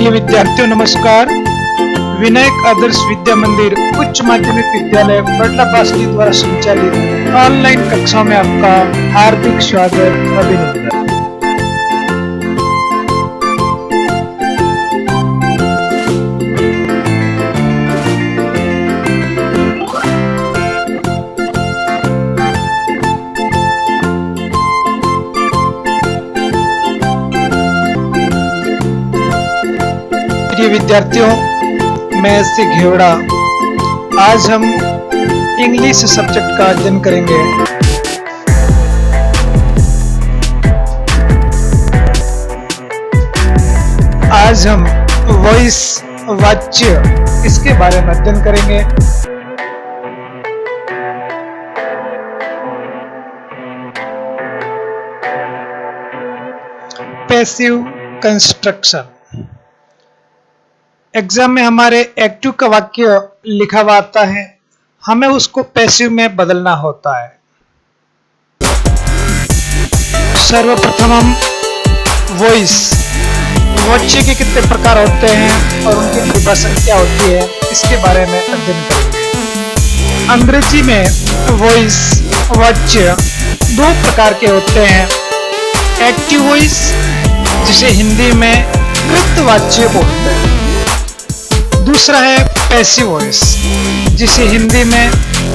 प्रिय विद्यार्थियों नमस्कार। विनायक आदर्श विद्या मंदिर उच्च माध्यमिक विद्यालय बड़ला बासली द्वारा संचालित ऑनलाइन कक्षाओं में आपका हार्दिक स्वागत अभिनंदन। प्रिय विद्यार्थियों, मैं से घेवड़ा। आज हम इंग्लिश सब्जेक्ट का अध्ययन करेंगे। आज हम वॉइस वाच्य इसके बारे में अध्ययन करेंगे। Passive construction. एग्जाम में हमारे एक्टिव का वाक्य लिखा हुआ आता है, हमें उसको पैसिव में बदलना होता है। सर्वप्रथम हम वॉइस वाच्य के कितने प्रकार होते हैं और उनकी परिभाषा क्या होती है इसके बारे में अध्ययन करेंगे। अंग्रेजी में वॉइस वाच्य दो प्रकार के होते हैं। एक्टिव वॉइस, जिसे हिंदी में कृतवाच्य बोलते हैं। दूसरा है पैसिव वॉइस, जिसे हिंदी में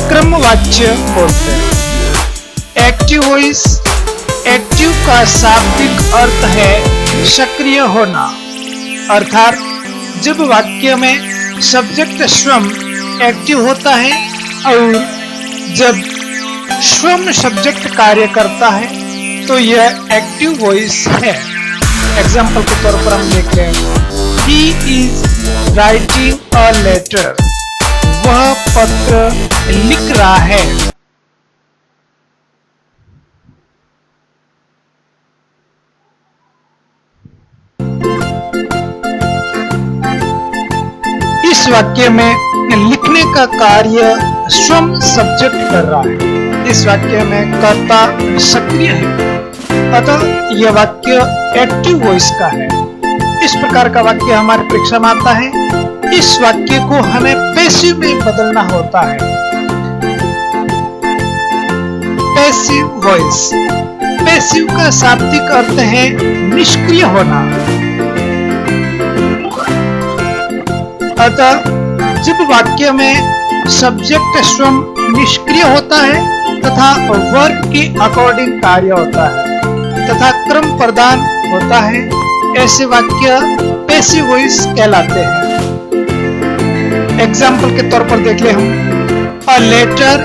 क्रमवाच्य बोलते हैं। एक्टिव वॉइस, एक्टिव का शाब्दिक अर्थ है सक्रिय होना, अर्थात जब वाक्य में सब्जेक्ट स्वयं एक्टिव होता है और जब स्वयं सब्जेक्ट कार्य करता है तो यह एक्टिव वॉइस है। एग्जाम्पल के तौर पर हम देख रहे हैं, He is writing a letter. वह पत्र लिख रहा है। इस वाक्य में लिखने का कार्य स्वयं सब्जेक्ट कर रहा है। इस वाक्य में कर्ता सक्रिय है, अतः यह वाक्य एक्टिव वॉइस का है। इस प्रकार का वाक्य हमारे परीक्षा में आता है। इस वाक्य को हमें पैसिव में बदलना होता है। पैसिव वॉइस, पैसिव का शाब्दिक अर्थ है निष्क्रिय होना, अतः जब वाक्य में सब्जेक्ट स्वयं निष्क्रिय होता है तथा वर्ब के अकॉर्डिंग कार्य होता है तथा क्रम प्रदान होता है, ऐसे वाक्य पैसिव वॉइस कहलाते हैं। एग्जाम्पल के तौर पर देख ले हम, a letter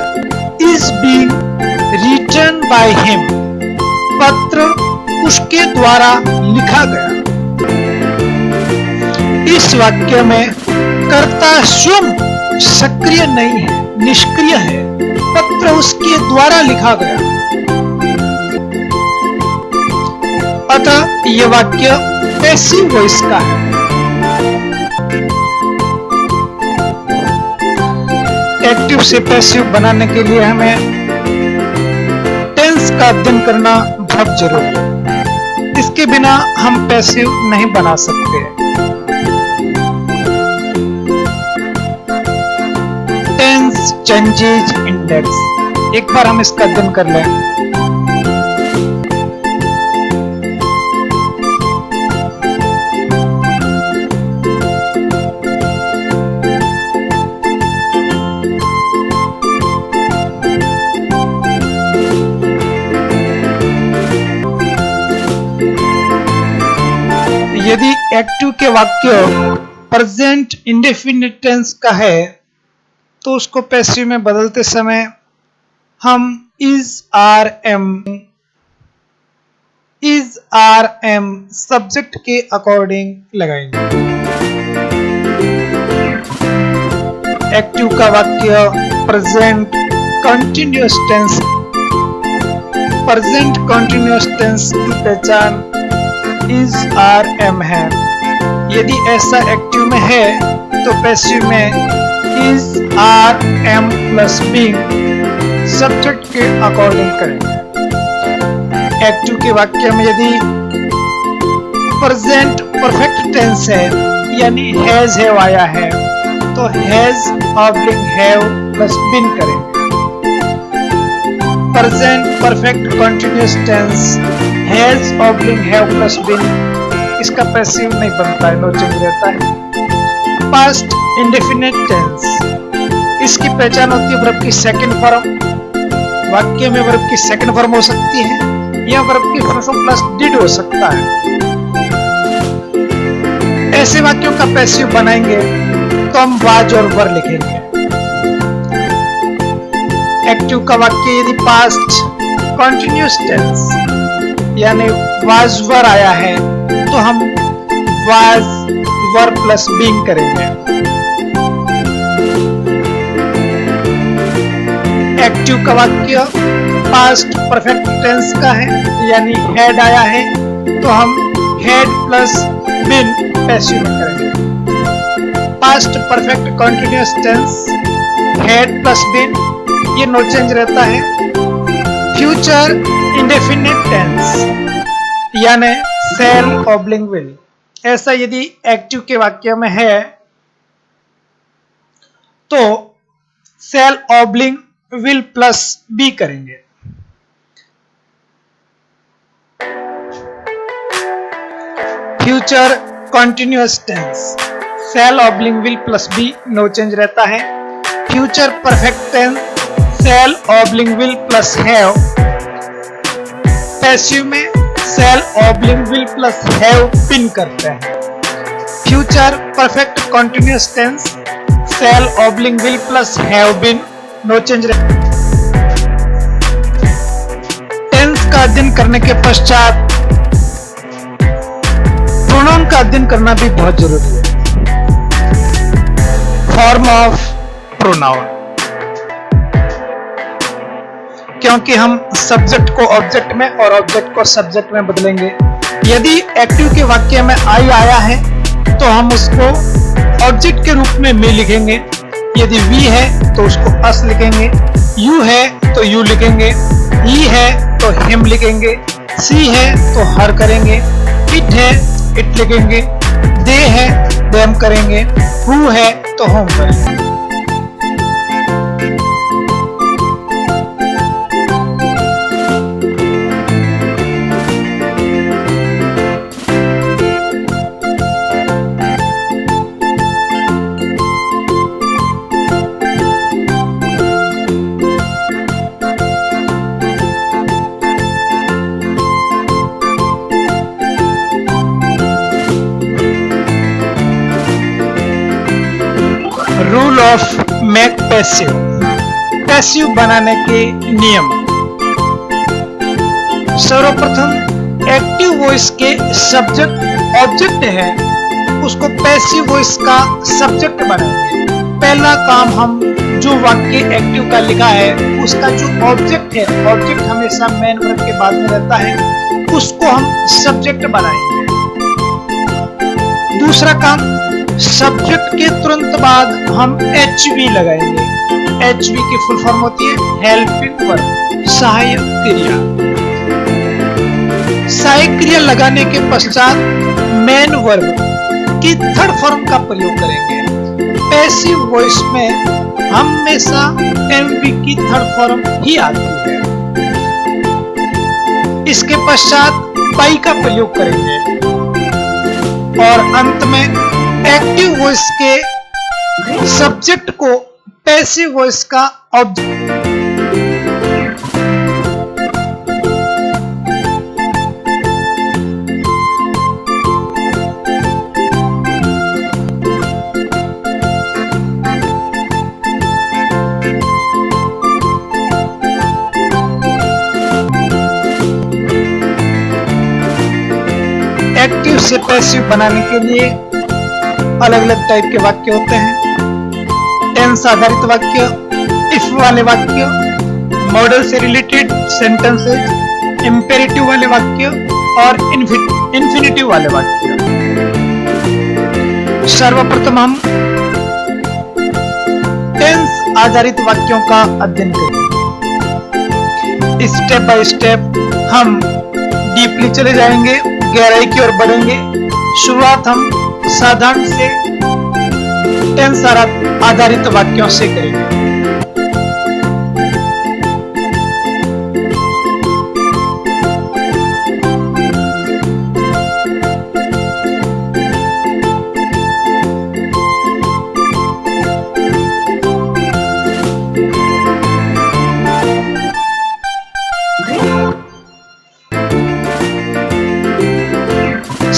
is being written by him. पत्र उसके द्वारा लिखा गया। इस वाक्य में कर्ता स्वयं सक्रिय नहीं है, निष्क्रिय है। पत्र उसके द्वारा लिखा गया, अतः यह वाक्य पैसिव वॉइस का है। एक्टिव से पैसिव बनाने के लिए हमें टेंस का अध्ययन करना बहुत जरूरी है। इसके बिना हम पैसिव नहीं बना सकते। टेंस चेंजेस इंडेक्स, एक बार हम इसका अध्ययन कर लें। यदि एक्टिव के वाक्य प्रेजेंट इंडेफिनिट टेंस का है तो उसको पैसिव में बदलते समय हम इज आर एम सब्जेक्ट के अकॉर्डिंग लगाएंगे। एक्टिव का वाक्य present continuous tense, present continuous tense की पहचान इज आर एम है। यदि ऐसा एक्टिव में है तो पैसिव में is are am plus being subject के अकॉर्डिंग करेंगे। एक्टिव के वाक्य में यदि प्रेजेंट परफेक्ट टेंस है यानी हैज हैव आया है तो has oblique have plus been करेंगे। Present perfect continuous tense has oblique have plus been, इसका पैसिव नहीं बनता है, नो चेंज रहता है। पास्ट इंडेफिनिट टेंस, इसकी पहचान होती है वर्ब की सेकंड फॉर्म। वाक्य में वर्ब की सेकंड फॉर्म हो सकती है या वर्ब की फर्स्ट फॉर्म प्लस डिड हो सकता है। ऐसे वाक्यों का पैसिव बनाएंगे तो हम वाज और वर लिखेंगे। एक्टिव का वाक्य यदि पास्ट कंटिन्यूअस टेंस यानी वाज वर आया है तो हम वाज वर प्लस बीइंग करेंगे। एक्टिव का वाक्य पास्ट परफेक्ट टेंस का है यानी हैड आया है तो हम हैड प्लस बीन पैसिव में करेंगे। Past perfect continuous tense had plus been, ये नो चेंज रहता है। फ्यूचर इंडेफिनिट टेंस यानी शैल ऑब्लिंग विल, ऐसा यदि एक्टिव के वाक्य में है तो shall oblique will plus be करेंगे। Future continuous tense shall oblique will plus be, no change रहता है। Future perfect tense shall oblique will plus have, passive में shall oblique will plus have been करते हैं। Future perfect continuous tense shall oblique will plus have been, no change. Tense का अध्ययन करने के पश्चात प्रोनाउन का अध्ययन करना भी बहुत जरूरी है। फॉर्म ऑफ प्रोनाउन, क्योंकि हम सब्जेक्ट को ऑब्जेक्ट में और ऑब्जेक्ट को सब्जेक्ट में बदलेंगे। यदि एक्टिव के वाक्य में आई आया है तो हम उसको ऑब्जेक्ट के रूप में मी लिखेंगे। यदि वी है तो उसको अस लिखेंगे, यू है तो यू लिखेंगे, ही है तो हिम लिखेंगे, सी है तो हर करेंगे, इट है इट लिखेंगे, दे है देम करेंगे, हु है तो होम करेंगे। Rule of make passive, passive बनाने के नियम। सर्वप्रथम एक्टिव वॉइस के सब्जेक्ट ऑब्जेक्ट है उसको पैसिव वॉइस का सब्जेक्ट बनाएंगे। पहला काम, हम जो वाक्य एक्टिव का लिखा है उसका जो ऑब्जेक्ट है, ऑब्जेक्ट हमेशा मेन वर्ब के बाद में रहता है, उसको हम सब्जेक्ट बनाएंगे। दूसरा काम, सब्जेक्ट के तुरंत बाद हम HV लगाएंगे। HV की फुल फॉर्म होती है हेल्पिंग वर्ब, सहायक क्रिया। सहायक क्रिया लगाने के पश्चात मेन वर्ब की थर्ड फॉर्म का प्रयोग करेंगे। पैसिव वॉइस में हमेशा MV की थर्ड फॉर्म ही आती है। इसके पश्चात बाई का प्रयोग करेंगे और अंत में एक्टिव वॉइस के सब्जेक्ट को पैसिव वॉइस का ऑब्जेक्ट। एक्टिव से पैसिव बनाने के लिए अलग अलग टाइप के वाक्य होते हैं। टेंस आधारित वाक्य, इफ वाले वाक्य, मॉडल से रिलेटेड सेंटेंसेस, इंपेरेटिव वाले वाक्य और इंफिनिटिव वाले वाक्य। सर्वप्रथम हम टेंस आधारित वाक्यों का अध्ययन करेंगे। स्टेप बाय स्टेप हम डीपली चले जाएंगे, गहराई की ओर बढ़ेंगे। शुरुआत हम साधारण से टेंस आधारित वाक्यों से करेंगे।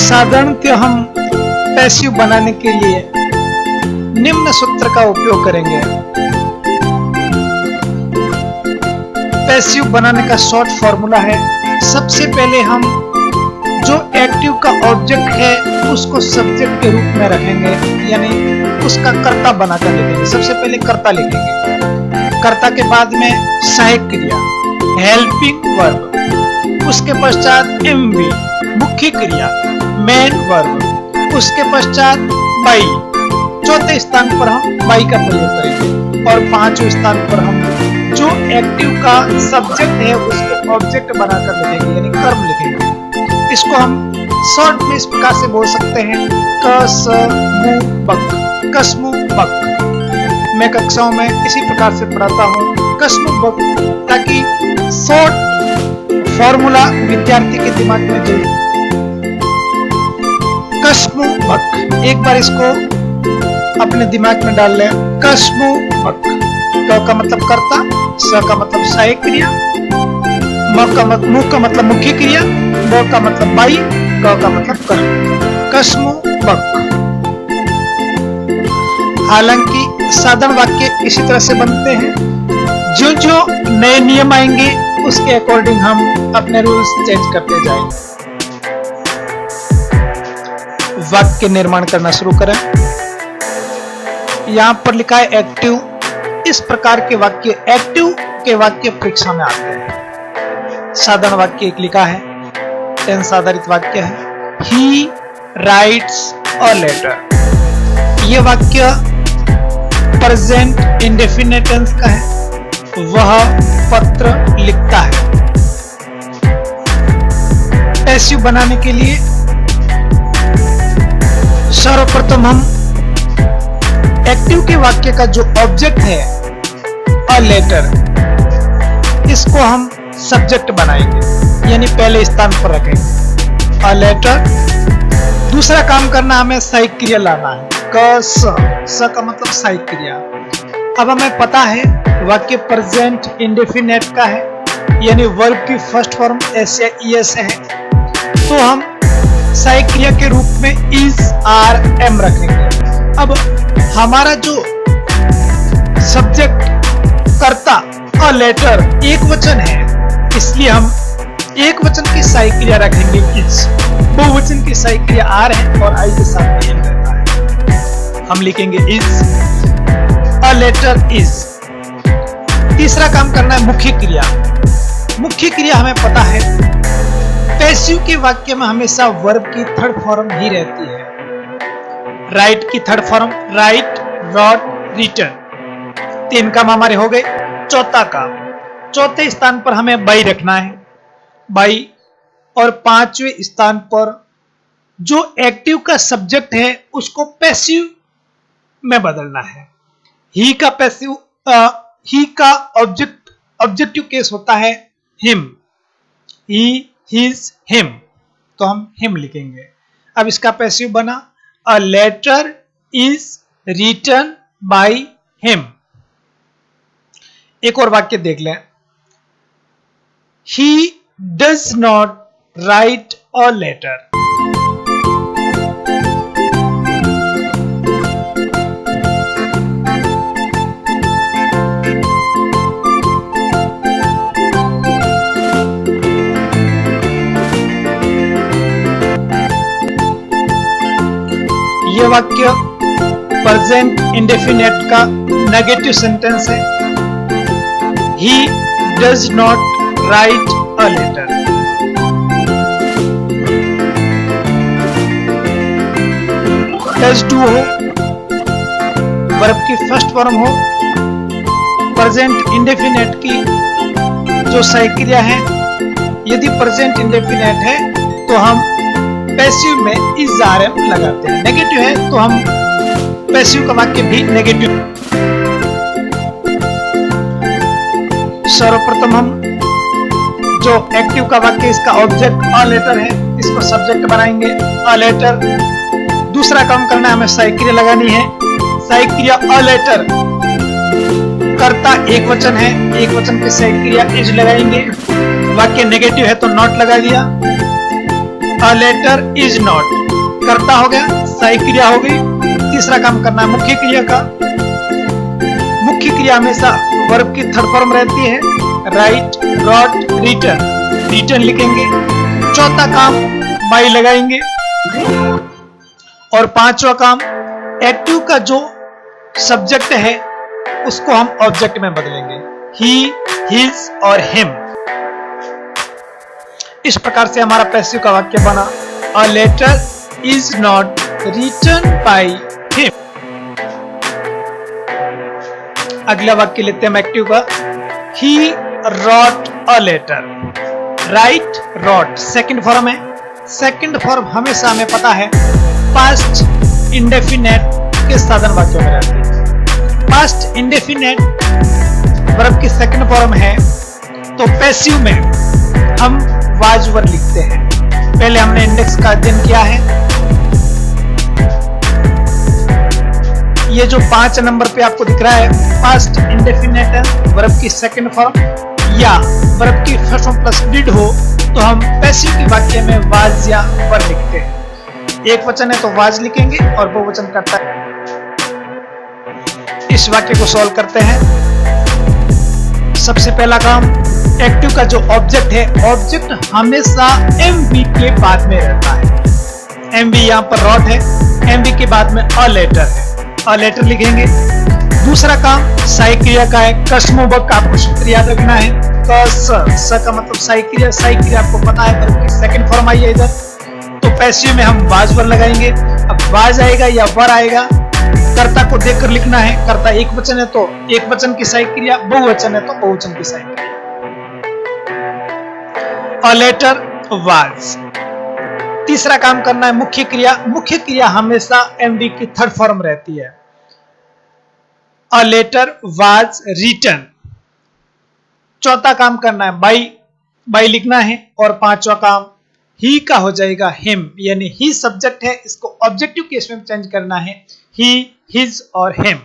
साधारणतः हम पैसिव बनाने के लिए निम्न सूत्र का उपयोग करेंगे। पैसिव बनाने का शॉर्ट फॉर्मूला है, सबसे पहले हम जो एक्टिव का ऑब्जेक्ट है उसको सब्जेक्ट के रूप में रखेंगे, यानी उसका कर्ता बनाकर लिखेंगे। सबसे पहले कर्ता लिखेंगे, कर्ता के बाद में सहायक क्रिया हेल्पिंग वर्ब, उसके पश्चात एमवी मुख्य क्रिया मेन वर्ब, उसके पश्चात बाई, चौथे स्थान पर हम बाई का प्रयोग करेंगे और पांचवें स्थान पर हम जो एक्टिव का सब्जेक्ट है उसको ऑब्जेक्ट बनाकर लिखेंगे, यानी कर्म लिखेंगे। इसको हम शॉर्ट में इस प्रकार से बोल सकते हैं कसमुबक, कसमुबक। मैं कक्षाओं में इसी प्रकार से पढ़ाता हूँ कसमुबक, ताकि शॉर्ट फॉर्मूला विद्यार्थी के दिमाग में जुड़े। कसमुबक, एक बार इसको अपने दिमाग में डाल लें। कसमुबक, क का मतलब कर्ता, स का मतलब सहायक क्रिया, मु का मतलब मुख्य क्रिया, ब का मतलब बाई, क का मतलब कर्म। कसमुबक। हालांकि साधारण वाक्य इसी तरह से बनते हैं, जो जो नए नियम आएंगे उसके अकॉर्डिंग हम अपने रूल्स चेंज करते जाएंगे। वाक्य निर्माण करना शुरू करें। यहां पर लिखा है एक्टिव। इस प्रकार के वाक्य एक्टिव के वाक्य परीक्षा में आते हैं। साधारण वाक्य एक लिखा है, टेंस आधारित वाक्य है, ही राइट्स अ लेटर। यह वाक्य प्रेजेंट इंडेफिनिट टेंस का है, वह पत्र लिखता है। पैसिव बनाने के लिए सर्वप्रथम हम एक्टिव के वाक्य का जो ऑब्जेक्ट है अ लेटर, इसको हम सब्जेक्ट बनाएंगे, यानी पहले स्थान पर रखेंगे अ लेटर। दूसरा काम करना, हमें सहायक क्रिया लाना है, क स का मतलब सहायक क्रिया। अब हमें पता है वाक्य प्रेजेंट इंडेफिनिट का है, यानी वर्ब की फर्स्ट फॉर्म एस या ईएस है, तो हम सहायक क्रिया के रूप में इज आर एम रखेंगे। अब हमारा जो सब्जेक्ट कर्ता और लेटर एक वचन है, इसलिए हम एक वचन की सहायक क्रिया रखेंगे इज, बहुवचन की सहायक क्रिया आर है और आई के साथ एम रहता है। हम लिखेंगे इज, अ लेटर इज। तीसरा काम करना है मुख्य क्रिया। मुख्य क्रिया हमें पता है पैसिव के वाक्य में हमेशा वर्ब की थर्ड फॉर्म ही रहती है। राइट की third form write, wrote, written. तीन काम हमारे हो गए। चौथा काम, चौथे स्थान पर हमें बाई रखना है, बाई। और पांचवें स्थान पर जो एक्टिव का सब्जेक्ट है उसको पैसिव में बदलना है। ही का पैसिव, ही का ऑब्जेक्टिव केस होता है हिम, ही, हिज, हिम, तो हम हिम लिखेंगे। अब इसका पैसिव बना a letter is written by him. एक और वाक्य देख लें, he does not write a letter. यह वाक्य प्रेजेंट इंडेफिनिट का नेगेटिव सेंटेंस है, he does not write a letter। does do हो, वर्ब की फर्स्ट फॉर्म हो, प्रेजेंट इंडेफिनिट की जो सहायक क्रिया है, यदि प्रेजेंट इंडेफिनिट है तो हम पैसिव में इज़ लगाते हैं। नेगेटिव है तो हम पैसिव का वाक्य भी नेगेटिव। सर्वप्रथम हम जो एक्टिव का वाक्य इसका ऑब्जेक्ट अ लेटर है, इसको सब्जेक्ट बनाएंगे अ लेटर। दूसरा काम करना है, हमें सहायक क्रिया लगानी है। सहायक क्रिया अ लेटर, कर्ता एक वचन है, एक वचन की सहायक क्रिया इज लगाएंगे। वाक्य नेगेटिव है तो नॉट लगा दिया। अ लेटर इज नॉट, कर्ता हो गया, सहायक क्रिया हो गई। तीसरा काम करना है मुख्य क्रिया का। मुख्य क्रिया हमेशा वर्ब की थर्ड फॉर्म रहती है, राइट, रॉट, रिटर्न। रिटर्न लिखेंगे। चौथा काम बाई लगाएंगे। और पांचवा काम, एक्टिव का जो सब्जेक्ट है उसको हम ऑब्जेक्ट में बदलेंगे, ही, हिज और हिम। इस प्रकार से हमारा पैसिव का वाक्य बना, a letter is not written by him. अगला वाक्य लेते हैं एक्टिव का, he wrote a letter. Right, wrote second form है। सेकंड फॉर्म हमेशा हमें पता है पास्ट इंडेफिनेट के साधन वाक्यों में रहती है। पास्ट इंडेफिनेट वर्ब की सेकंड फॉर्म है तो पैसिव में हम वाज वर्ब लिखते हैं। पहले हमने इंडेक्स का अध्ययन किया है। ये जो 5 नंबर पे आपको दिख रहा है पास्ट इंडेफिनेट है, वर्ब की सेकंड फॉर्म या वर्ब की फर्स्ट फॉर्म प्लस डिड हो तो हम पैसिव के वाक्य में वाज या वर लिखते हैं। एक वचन है तो वाज लिखेंगे और बहुवचन करता है। इस वाक्य को सॉल्व करते हैं। सबसे पहला काम, एक्टिव का जो ऑब्जेक्ट है, ऑब्जेक्ट हमेशा एमवी के बाद में रहता है। एमवी यहाँ पर रॉट है, एमवी के बाद में अ लेटर है, अ लेटर लिखेंगे। दूसरा काम सहायक क्रिया का है, कसमोबक आपको सूत्र याद रखना है। कस स का मतलब सहायक क्रिया। सहायक क्रिया आपको पता है वर्ब की सेकंड फॉर्म आई है इधर, तो पैसिव में हम वाज वर लगाएंगे। अब वाज आएगा या वर आएगा, कर्ता को देखकर लिखना है। कर्ता एक वचन है तो एक वचन की सहायक क्रिया, बहुवचन है तो बहुवचन की सहायक क्रिया। A letter was. तीसरा काम करना है मुख्य क्रिया। मुख्य क्रिया हमेशा एमवी की थर्ड फॉर्म रहती है। A letter was written. चौथा काम करना है बाई, बाई लिखना है। और पांचवा काम ही का हो जाएगा हिम, यानी ही सब्जेक्ट है, इसको ऑब्जेक्टिव केस में चेंज करना है, ही, हिज और हिम।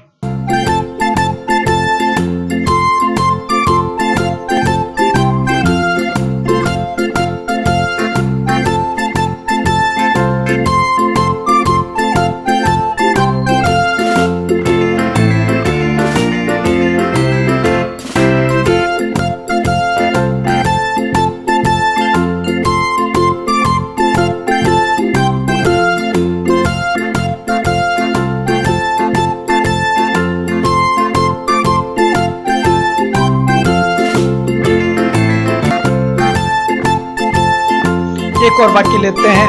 एक और वाक्य लेते हैं,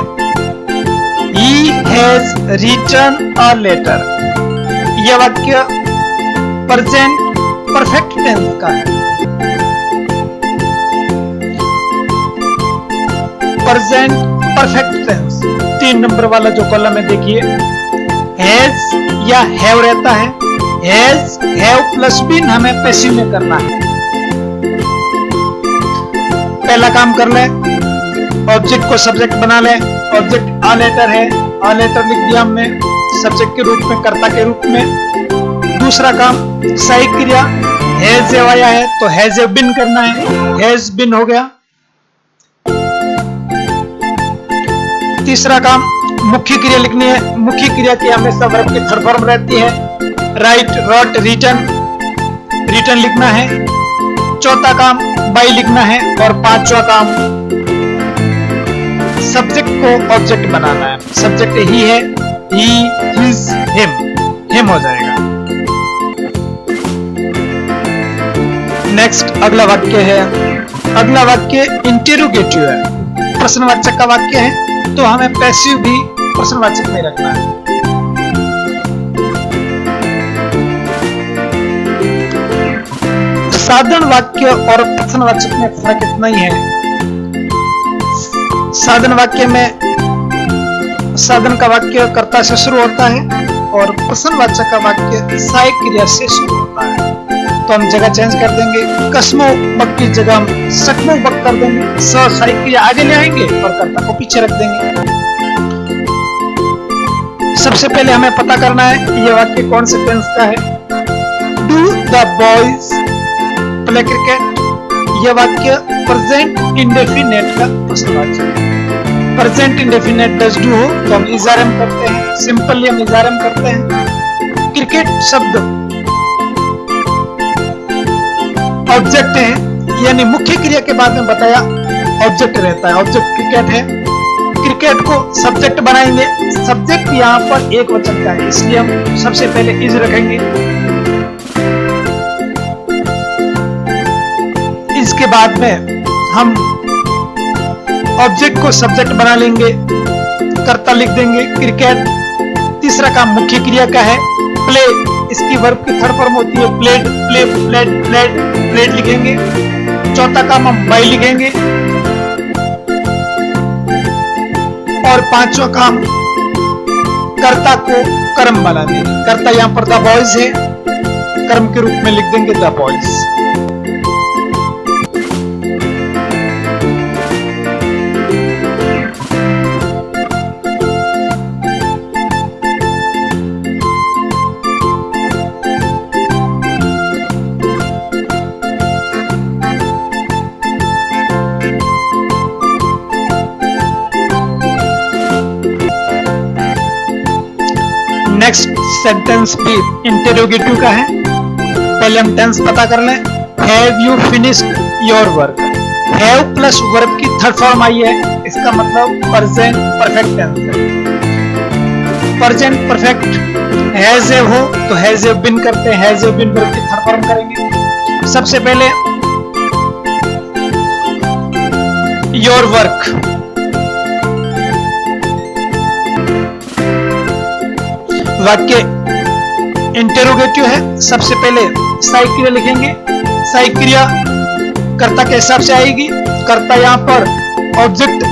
He has written a letter। यह वाक्य प्रेजेंट परफेक्ट टेंस का है। प्रेजेंट परफेक्ट टेंस 3 नंबर वाला जो कॉलम है देखिए, हैज या हैव रहता है। हैज, हैव प्लस बीन हमें पैसिव में करना है। पहला काम कर ले, ऑब्जेक्ट को सब्जेक्ट बना ले। ऑब्जेक्ट अ लेटर है, अ लेटर लिख दिया हमने सब्जेक्ट के रूप में, कर्ता के रूप में। दूसरा काम सहायक क्रिया, हैज आया है तो हैज बीन करना है, हैज बीन हो गया। तीसरा काम मुख्य क्रिया लिखनी है। मुख्य क्रिया की हमेशा वर्ब की थर्ड फॉर्म रहती है, राइट, रॉट, रिटन। रिटन लिखना है। चौथा काम बाई लिखना है। और पांचवा काम सब्जेक्ट को ऑब्जेक्ट बनाना है। सब्जेक्ट ही है, ही, हिज, हिम हो जाएगा। नेक्स्ट अगला वाक्य है, अगला वाक्य इंटेरोगेटिव है, प्रश्नवाचक का वाक्य है, तो हमें पैसिव भी प्रश्नवाचक में रखना है। साधारण वाक्य और प्रश्नवाचक में फर्क इतना ही है। साधारण वाक्य में साधन का वाक्य कर्ता से शुरू होता है और प्रश्नवाचक का वाक्य सहायक क्रिया से शुरू होता है। तो हम जगह चेंज कर देंगे, कस्मो बक की जगह हम सकमो बक कर देंगे, सहायक क्रिया आगे ले आएंगे और कर्ता को पीछे रख देंगे। सबसे पहले हमें पता करना है ये वाक्य कौन से टेंस का है। Do the boys play cricket, यह वाक्य प्रेजेंट इंडेफिनेट का प्रश्नवाचक है। प्रेजेंट इंडेफिनेट डज डू हो तो हम इजारम करते हैं, सिंपली हम इजारम करते हैं। क्रिकेट शब्द ऑब्जेक्ट है, यानी मुख्य क्रिया के बाद में बताया ऑब्जेक्ट रहता है, ऑब्जेक्ट क्रिकेट है। क्रिकेट को सब्जेक्ट बनाएंगे, सब्जेक्ट यहाँ पर एक वचन का है, इसलिए हम सबसे पहले इज रखेंगे। इसके बाद में हम ऑब्जेक्ट को सब्जेक्ट बना लेंगे, कर्ता लिख देंगे क्रिकेट। तीसरा काम मुख्य क्रिया का है, प्ले, इसकी वर्ब की थर्ड फॉर्म होती है played, play, played, played, played लिखेंगे। चौथा काम हम बाई लिखेंगे और पांचवा काम कर्ता को कर्म बना देंगे। कर्ता यहां पर द बॉयज है, कर्म के रूप में लिख देंगे द बॉयज। नेक्स्ट सेंटेंस भी इंटेरोगेटिव का है। पहले हम टेंस पता कर लें। Have you finished your work, have plus verb की थर्ड फॉर्म आई है, इसका मतलब प्रेजेंट परफेक्ट टेंस है। प्रेजेंट परफेक्ट हैज हैव हो तो हैज हैव बीन करते हैं, हैज हैव बीन वर्ब की थर्ड फॉर्म करेंगे। सबसे पहले योर वर्क, वाक्य इंटेरोगेटिव है। सबसे पहले सहायक क्रिया लिखेंगे, सहायक क्रिया कर्ता के हिसाब से आएगी। कर्ता यहाँ पर ऑब्जेक्ट,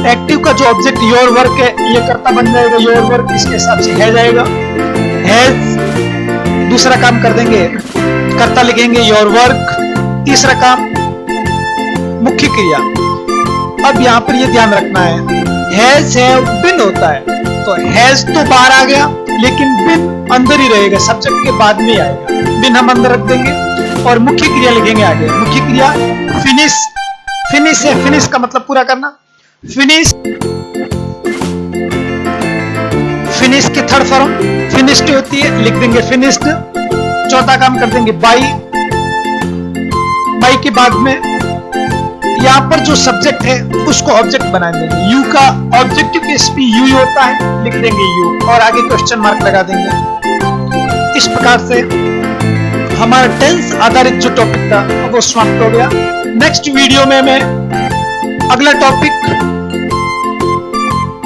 एक्टिव का जो ऑब्जेक्ट योर वर्क है ये कर्ता बन जाएगा, योर वर्क इसके हिसाब से है जाएगा, हैज। दूसरा काम कर देंगे, कर्ता लिखेंगे योर वर्क। तीसरा काम मुख्य क्रिया। अब यहाँ पर ये ध्यान रखना है, हैज हैव बीन होता है तो हैज तो बाहर आ गया लेकिन बिन अंदर ही रहेगा, सब्जेक्ट के बाद में आएगा। बिन हम अंदर रख देंगे और मुख्य क्रिया लिखेंगे आगे। मुख्य क्रिया फिनिश, फिनिश है, फिनिश का मतलब पूरा करना। फिनिश, फिनिश की थर्ड फॉर्म फिनिश्ड होती है, लिख देंगे फिनिश्ड। चौथा काम कर देंगे बाई, बाई के बाद में यहाँ पर जो सब्जेक्ट है उसको ऑब्जेक्ट बना देंगे। यू का ऑब्जेक्टिव केस भी यू होता है, लिख देंगे यू और आगे क्वेश्चन मार्क लगा देंगे। इस प्रकार से हमारा टेंस आधारित जो टॉपिक था वो समाप्त हो गया। नेक्स्ट वीडियो में मैं अगला टॉपिक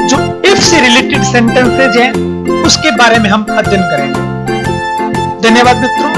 जो इफ से रिलेटेड सेंटेंसेज हैं उसके बारे में हम अध्ययन करेंगे। धन्यवाद मित्रों।